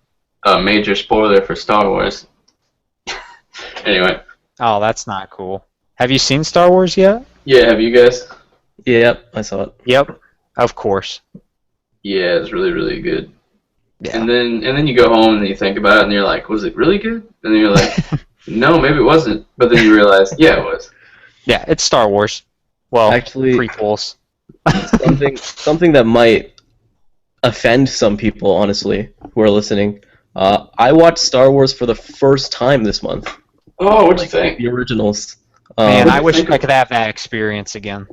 major spoiler for Star Wars. Anyway. Oh, that's not cool. Have you seen Star Wars yet? Yeah, have you guys? Yep, I saw it. Yep, of course. Yeah, it's really, really good. Yeah. And then you go home and you think about it and you're like, was it really good? And then you're like, no, maybe it wasn't. But then you realize, yeah, it was. Yeah, it's Star Wars. Well, Actually, prequels. something that might offend some people, honestly, who are listening. I watched Star Wars for the first time this month. Oh, what'd you think? The originals. Man, I you wish think I of- could have that experience again.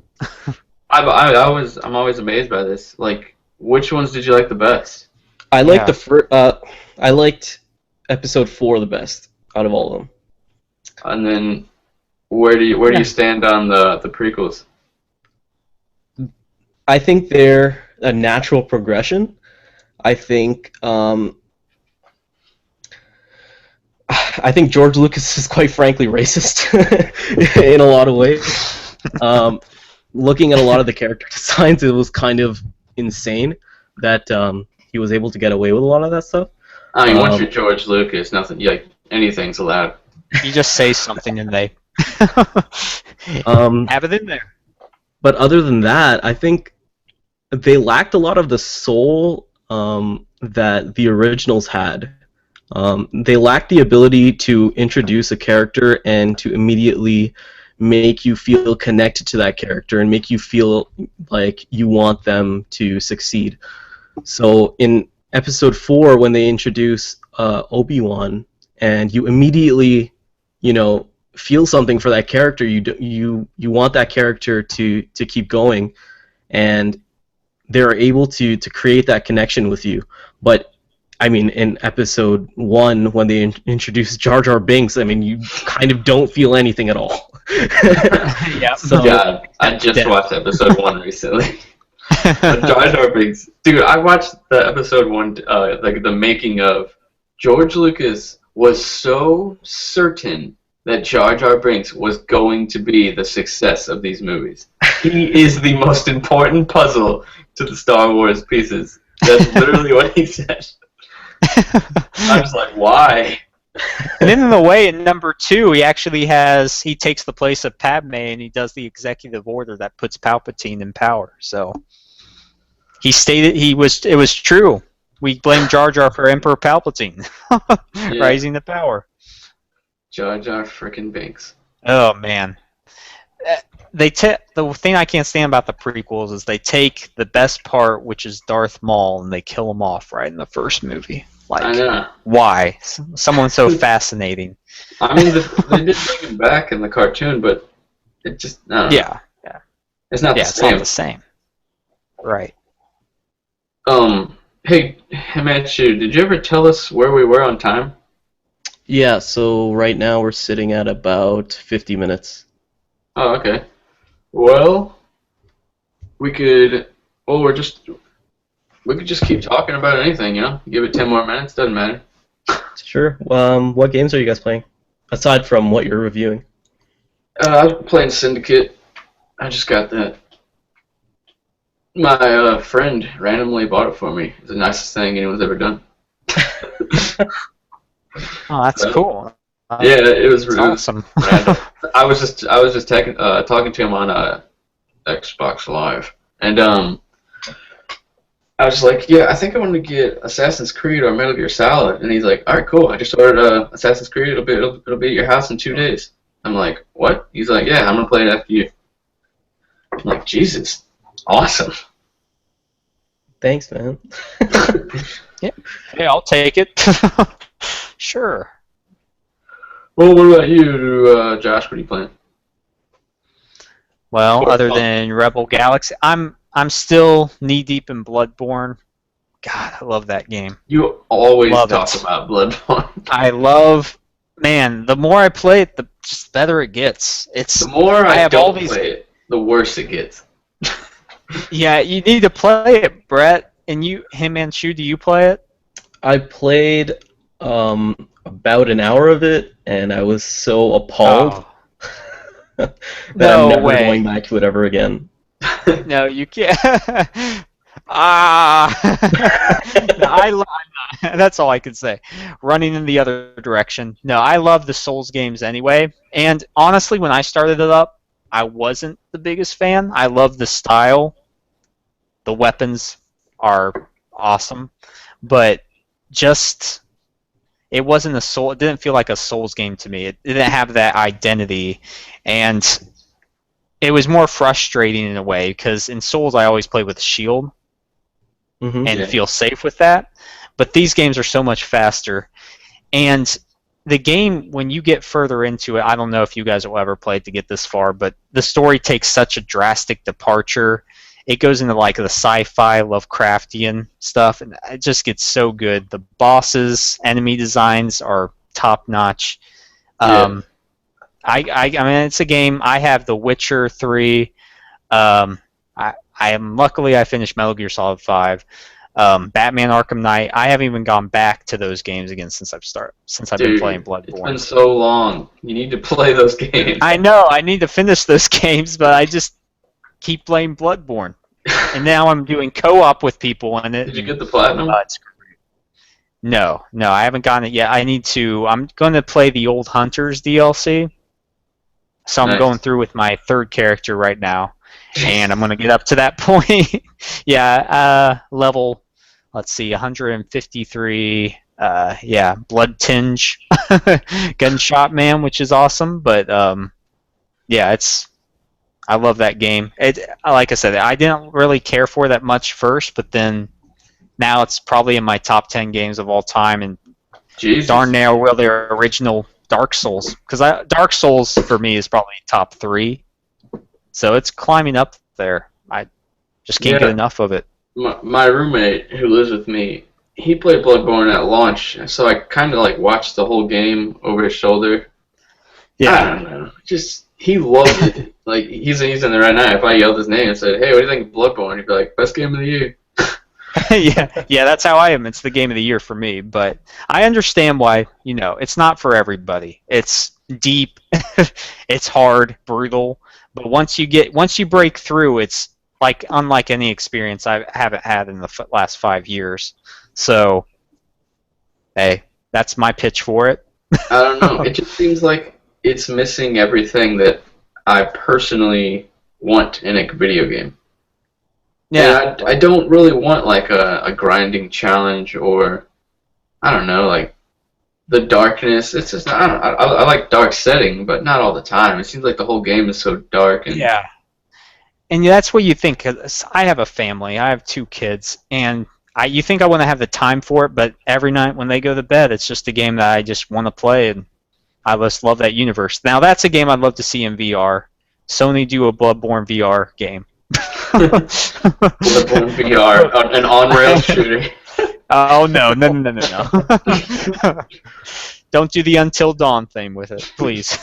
I'm always amazed by this. Like, which ones did you like the best? I liked Yeah. the first. I liked episode 4 the best out of all of them. And then, where do you stand on the prequels? I think they're a natural progression. I think George Lucas is quite frankly racist in a lot of ways. Looking at a lot of the character designs, it was kind of insane that he was able to get away with a lot of that stuff. I mean, once you're George Lucas, anything's allowed. You just say something and they have it in there. But other than that, I think they lacked a lot of the soul that the originals had. They lacked the ability to introduce a character and to immediately make you feel connected to that character and make you feel like you want them to succeed. So in episode 4, when they introduce Obi-Wan, and you immediately, feel something for that character, you want that character to keep going, and they're able to create that connection with you. But I mean, in episode 1, when they introduce Jar Jar Binks, I mean, you kind of don't feel anything at all. Yeah. So, God, I just watched episode 1 recently. But Jar Jar Binks, dude, I watched the episode 1, like the making of. George Lucas was so certain that Jar Jar Binks was going to be the success of these movies. He is the most important puzzle to the Star Wars pieces. That's literally what he said. I was like, why? And then in a way, in number 2, he takes the place of Padme and he does the executive order that puts Palpatine in power. So he stated it was true. We blame Jar Jar for Emperor Palpatine rising to power. Jar Jar frickin' Binks. Oh man, the thing I can't stand about the prequels is they take the best part, which is Darth Maul, and they kill him off right in the first movie. Like, I know. why? Someone so fascinating. I mean, they did bring him back in the cartoon, but it just, I don't know. Yeah. It's not the It's same. not the same. Right. Hey, Himanshu, did you ever tell us where we were on time? yeah, so right now we're sitting at about 50 minutes. Oh, okay. Well, we could just keep talking about anything, Give it 10 more minutes, doesn't matter. Sure. What games are you guys playing? Aside from what you're reviewing. I was playing Syndicate. I just got that. My friend randomly bought it for me. It's the nicest thing anyone's ever done. Oh, that's cool. Yeah, it was really Awesome. random. I was just talking to him on Xbox Live, and I was like, yeah, I think I want to get Assassin's Creed or Metal Gear Solid, and he's like, all right, cool. I just ordered Assassin's Creed. It'll be at your house in 2 days. I'm like, what? He's like, yeah, I'm gonna play it after you. I'm like, Jesus, awesome. Thanks, man. Yeah, I'll take it. Sure. Well, what about you, Josh? What are you playing? Well, Sure. other than Rebel Galaxy, I'm still knee deep in Bloodborne. God, I love that game. You always Love talk it. about Bloodborne. I love, man. The more I play it, the just better it gets. The more I have all don't these- play it, the worse it gets. Yeah, you need to play it, Brett. And Himanshu, do you play it? I played about an hour of it, and I was so appalled that No I'm never way. going back to it ever again. No, you can't. Ah, that's all I can say. Running in the other direction. No, I love the Souls games anyway. And honestly, when I started it up, I wasn't the biggest fan. I love the style. The weapons are awesome, but just it wasn't a soul. It didn't feel like a Souls game to me. It didn't have that identity, and it was more frustrating in a way because in Souls I always play with shield and feel safe with that. But these games are so much faster, and the game when you get further into it, I don't know if you guys will ever play it to get this far, but the story takes such a drastic departure. It goes into like the sci-fi Lovecraftian stuff, and it just gets so good. The bosses, enemy designs are top notch. Yeah. I mean, it's a game. I have The Witcher 3. Luckily I finished Metal Gear Solid 5. Batman Arkham Knight. I haven't even gone back to those games again since I've been playing Bloodborne. It's been so long. You need to play those games. I know. I need to finish those games, but I just keep playing Bloodborne. And now I'm doing co-op with people on it. Did you get the platinum? It's great. No, I haven't gotten it yet. I need to. I'm going to play the Old Hunters DLC. So I'm going through with my third character right now, and I'm going to get up to that point. Level, let's see, 153. Blood Tinge, Gunshot Man, which is awesome. But I love that game. Like I said, I didn't really care for that much first, but then now it's probably in my top 10 games of all time, and darn near well their original Dark Souls, because Dark Souls for me is probably top 3, so it's climbing up there. I just can't get enough of it. My roommate who lives with me, he played Bloodborne at launch, so I kind of like watched the whole game over his shoulder. Yeah, I don't know, just he loved it. Like he's in there right now. If I yelled his name and said, "Hey, what do you think of Bloodborne?" He'd be like, "Best game of the year." yeah, that's how I am. It's the game of the year for me, but I understand why. It's not for everybody. It's deep, it's hard, brutal, but once you break through, it's like unlike any experience I haven't had in the last 5 years. So, hey, that's my pitch for it. I don't know. It just seems like it's missing everything that I personally want in a video game. Yeah, I don't really want like a grinding challenge or I don't know, like the darkness. It's just I like dark setting, but not all the time. It seems like the whole game is so dark. And that's what you think. 'Cause I have a family. I have 2 kids, and you think I want to have the time for it, but every night when they go to bed, it's just a game that I just want to play, and I just love that universe. Now that's a game I'd love to see in VR. Sony do a Bloodborne VR game. Bloodborne VR, an on-rail shooter. Oh no! Don't do the Until Dawn thing with it, please.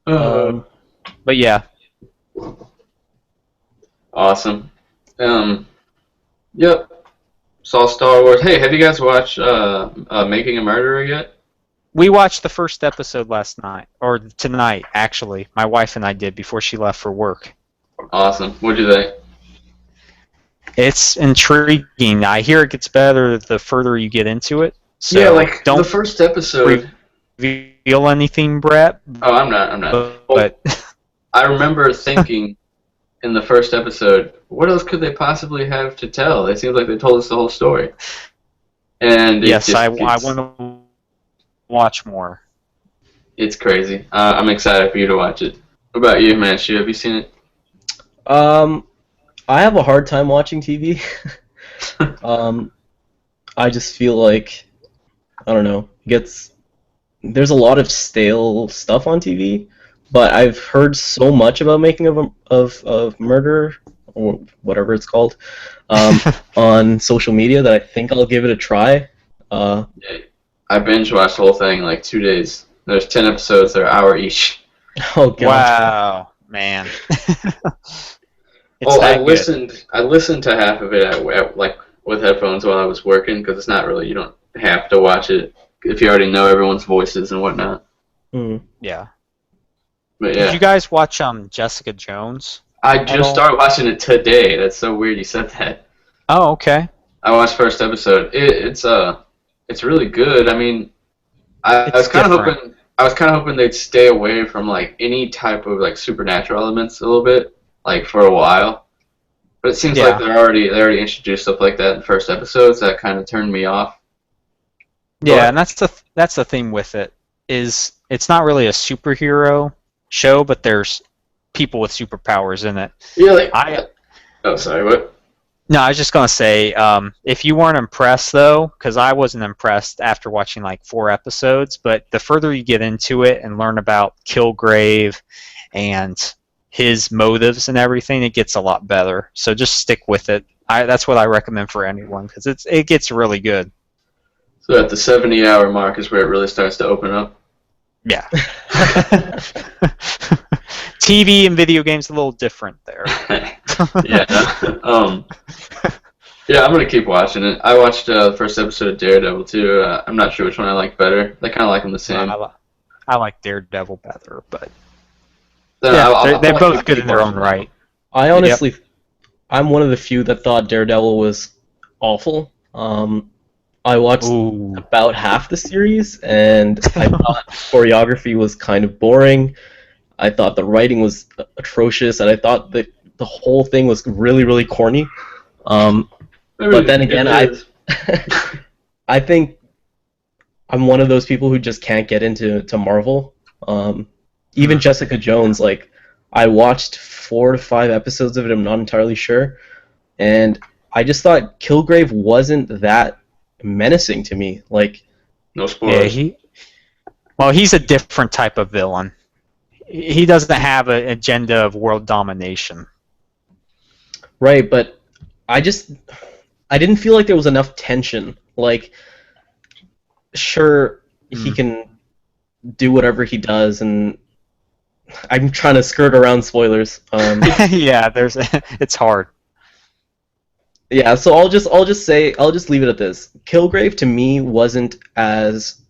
But yeah. Awesome. Yep. Saw Star Wars. Hey, have you guys watched Making a Murderer yet? We watched the first episode last night, or tonight, actually. My wife and I did before she left for work. Awesome. What'd you think? It's intriguing. I hear it gets better the further you get into it. So yeah, like the first episode. Reveal anything, Brett? Oh, I'm not. But I remember thinking in the first episode, what else could they possibly have to tell? It seems like they told us the whole story. And yes, I want to watch more. It's crazy. I'm excited for you to watch it. What about you, Himanshu? Have you seen it? I have a hard time watching TV. I just feel like, I don't know, there's a lot of stale stuff on TV, but I've heard so much about Making of Murder, or whatever it's called, on social media that I think I'll give it a try. I binge watched the whole thing in like 2 days. There's 10 episodes, they're an hour each. Oh god! Wow, man. I listened to half of it at like with headphones while I was working, because it's not really, you don't have to watch it if you already know everyone's voices and whatnot. Mm. Yeah. But yeah. Did you guys watch Jessica Jones? I just started watching it today. That's so weird you said that. Oh, okay. I watched first episode. It's really good. I mean, I was kind of hoping they'd stay away from like any type of like supernatural elements a little bit, like for a while. But it seems like they already introduced stuff like that in the first episodes. That kind of turned me off. Yeah, and that's the thing with it is it's not really a superhero show, but there's people with superpowers in it. Yeah, oh, sorry, what? No, I was just gonna say, if you weren't impressed though, because I wasn't impressed after watching like 4 episodes, but the further you get into it and learn about Kilgrave and his motives and everything, it gets a lot better. So just stick with it. That's what I recommend for anyone because it gets really good. So at the 70-hour mark is where it really starts to open up. Yeah. TV and video games a little different there. Yeah. Yeah, I'm gonna keep watching it. I watched the first episode of Daredevil too. I'm not sure which one I like better. I kind of like them the same. I like Daredevil better, but yeah, they're both good in their own right. I honestly, I'm one of the few that thought Daredevil was awful. I watched about half the series, and I thought choreography was kind of boring. I thought the writing was atrocious, and I thought that the whole thing was really, really corny. But then again, I think I'm one of those people who just can't get into Marvel. Even Jessica Jones, like, I watched 4 to 5 episodes of it, I'm not entirely sure, and I just thought Kilgrave wasn't that menacing to me. Like, no spoilers. Yeah, he's a different type of villain. He doesn't have an agenda of world domination. Right, but I didn't feel like there was enough tension. Like, sure, he can do whatever he does, and I'm trying to skirt around spoilers. Yeah, it's hard. Yeah, so I'll just leave it at this. Kilgrave to me wasn't as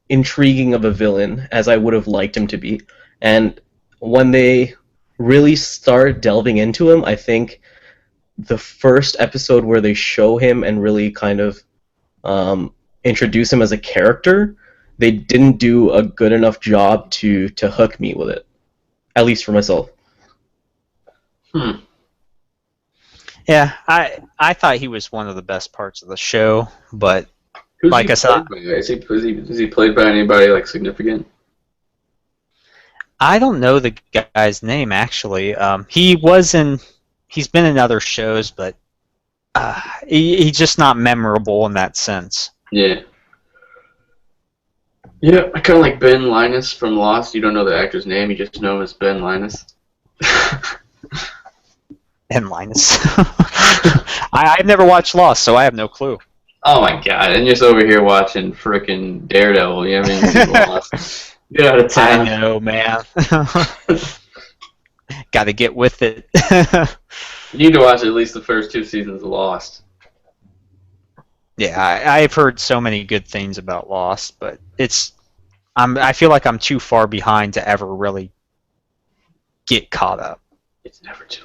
intriguing of a villain as I would have liked him to be. And when they really start delving into him, I think the first episode where they show him and really kind of introduce him as a character, they didn't do a good enough job to hook me with it, at least for myself. Yeah, I thought he was one of the best parts of the show, but Who's like I said, is he played by anybody like significant? I don't know the guy's name actually. He's been in other shows, but he's just not memorable in that sense. Yeah. Yeah, I kind of like Ben Linus from Lost. You don't know the actor's name, you just know him as Ben Linus. Ben Linus. I've never watched Lost, so I have no clue. Oh my god, and you're just over here watching frickin' Daredevil, you know what I mean? Lost. Get out of town. I know, man. Gotta get with it. You need to watch at least the first 2 seasons of Lost. Yeah, I've heard so many good things about Lost, but I feel like I'm too far behind to ever really get caught up. It's never too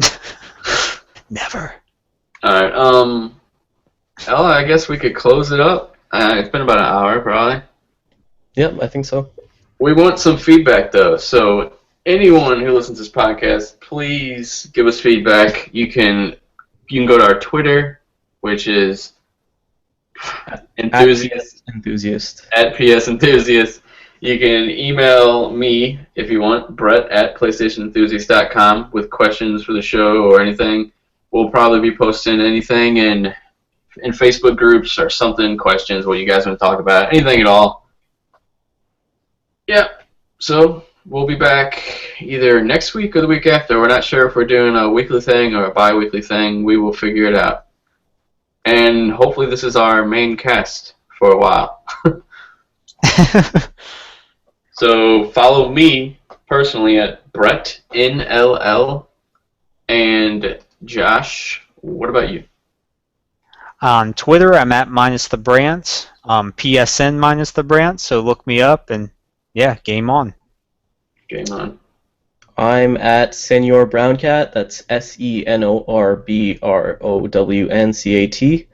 late. Never. Alright, Ella, I guess we could close it up. It's been about an hour, probably. Yep, I think so. We want some feedback, though, so anyone who listens to this podcast, please give us feedback. You can go to our Twitter, which is Enthusiast. At PS Enthusiast. You can email me, if you want, Brett at PlayStationEnthusiast.com with questions for the show or anything. We'll probably be posting anything in Facebook groups or something, questions, what you guys want to talk about, anything at all. Yeah, so we'll be back either next week or the week after. We're not sure if we're doing a weekly thing or a bi-weekly thing. We will figure it out. And hopefully this is our main cast for a while. So follow me personally at Brett NLL. And Josh, what about you? On Twitter, I'm at -the Brant, PSN -the Brant, so look me up and yeah, game on. Game on. I'm at Senor Browncat. That's SENORBROWNCAT.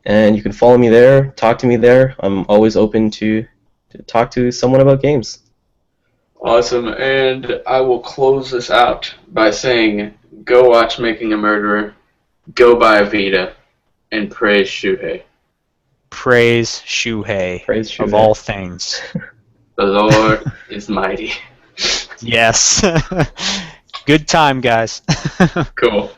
And you can follow me there, talk to me there. I'm always open to talk to someone about games. Awesome. And I will close this out by saying, go watch Making a Murderer, go buy a Vita, and praise Shuhei. Praise Shuhei. Praise Shuhei. Of all things. The Lord is mighty. Yes. Good time, guys. Cool.